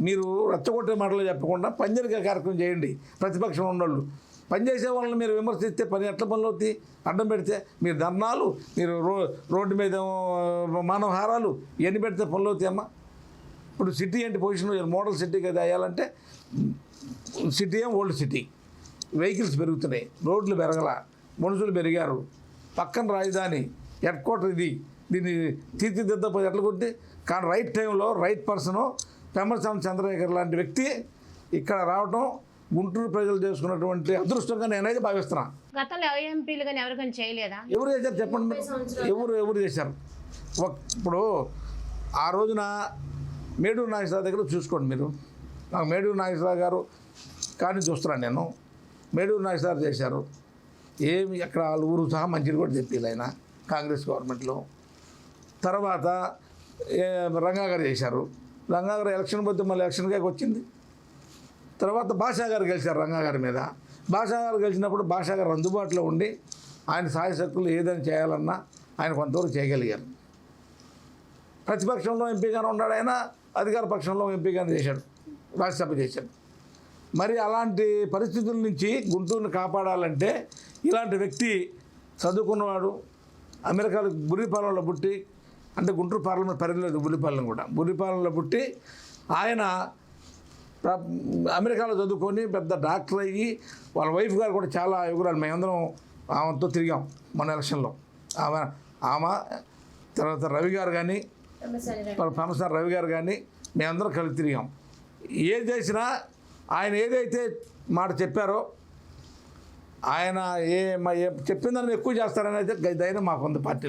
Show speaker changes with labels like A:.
A: మీరు రెచ్చగొట్టే మాటలు చెప్పకుండా పనిచేసే కార్యక్రమం చేయండి. ప్రతిపక్షం ఉన్నోళ్ళు పనిచేసే వాళ్ళని మీరు విమర్శిస్తే పని ఎట్ల పనులు అవుతాయి? అడ్డం పెడితే మీరు ధర్నాలు, మీరు రోడ్డు మీద మానవహారాలు ఇవన్నీ పెడితే పనులు అవుతాయమ్మా. ఇప్పుడు సిటీ ఏంటి పొజిషన్? మోడల్ సిటీ కదా అయ్యాలంటే సిటీ ఓల్డ్ సిటీ, వెహికల్స్ పెరుగుతున్నాయి, రోడ్లు పెరగల, మనుషులు పెరిగారు, పక్కన రాజధాని హెడ్ క్వార్టర్ ఇది. దీన్ని తీర్చిదిద్దపోతే ఎట్లా కొద్ది? కానీ రైట్ టైంలో రైట్ పర్సను పెమ్మసాని చంద్రశేఖర్ లాంటి వ్యక్తి ఇక్కడ రావటం గుంటూరు ప్రజలు చేసుకున్నటువంటి అదృష్టంగా నేనైతే భావిస్తున్నా.
B: గతంలో ఎంపీలు కానీ ఎవరికైనా చేయలేదా?
A: ఎవరు చేశారు చెప్పండి? ఎవరు చేశారు? ఇప్పుడు ఆ రోజున మేడూరు నాగేశ్వరరావు దగ్గర చూసుకోండి మీరు. నాకు మేడూరు నాగేశ్వరరావు గారు కానీ చూస్తున్నాను నేను. మేడూరు నాగేశ్వరరావు చేశారు ఏమి ఎక్కడ వాళ్ళ ఊరు సహా మంచిది కూడా చెప్పారు ఆయన కాంగ్రెస్ గవర్నమెంట్లో. తర్వాత రంగా గారు చేశారు. రంగా గారు ఎలక్షన్ పోతే మళ్ళీ ఎలక్షన్గా వచ్చింది. తర్వాత భాషా గారు గెలిచారు రంగా గారి మీద. భాషా గారు గెలిచినప్పుడు భాషా గారు అందుబాటులో ఉండి ఆయన సాయశక్తులు ఏదైనా చేయాలన్నా ఆయన కొంతవరకు చేయగలిగారు. ప్రతిపక్షంలో ఎంపీగానే ఉన్నాడు ఆయన, అధికార పక్షంలో ఎంపీగానే చేశాడు, రాజ్యసభ చేశాడు. మరి అలాంటి పరిస్థితుల నుంచి గుంటూరుని కాపాడాలంటే ఇలాంటి వ్యక్తి చదువుకున్నవాడు, అమెరికాలో బుర్రిపాలెంలో పుట్టి, అంటే గుంటూరు పార్లమెంట్ పరిధిలేదు బుర్రిపాలెం కూడా, బుర్రిపాలెంలో పుట్టి ఆయన అమెరికాలో చదువుకొని పెద్ద డాక్టర్ అయ్యి వాళ్ళ వైఫ్ గారు కూడా చాలా యువకురాలు. మేమందరం ఆమెతో తిరిగాం మన ఎలక్షన్లో. ఆమె తర్వాత రవి గారు కానీ, పెమ్మసాని రవి గారు కానీ మేమందరం కలిసి తిరిగాం. ఏది చేసినా ఆయన ఏదైతే మాట చెప్పారో ఆయన చెప్పిందని ఎక్కువ చేస్తారని అయితే ధైర్యం మాకుంది పార్టీ.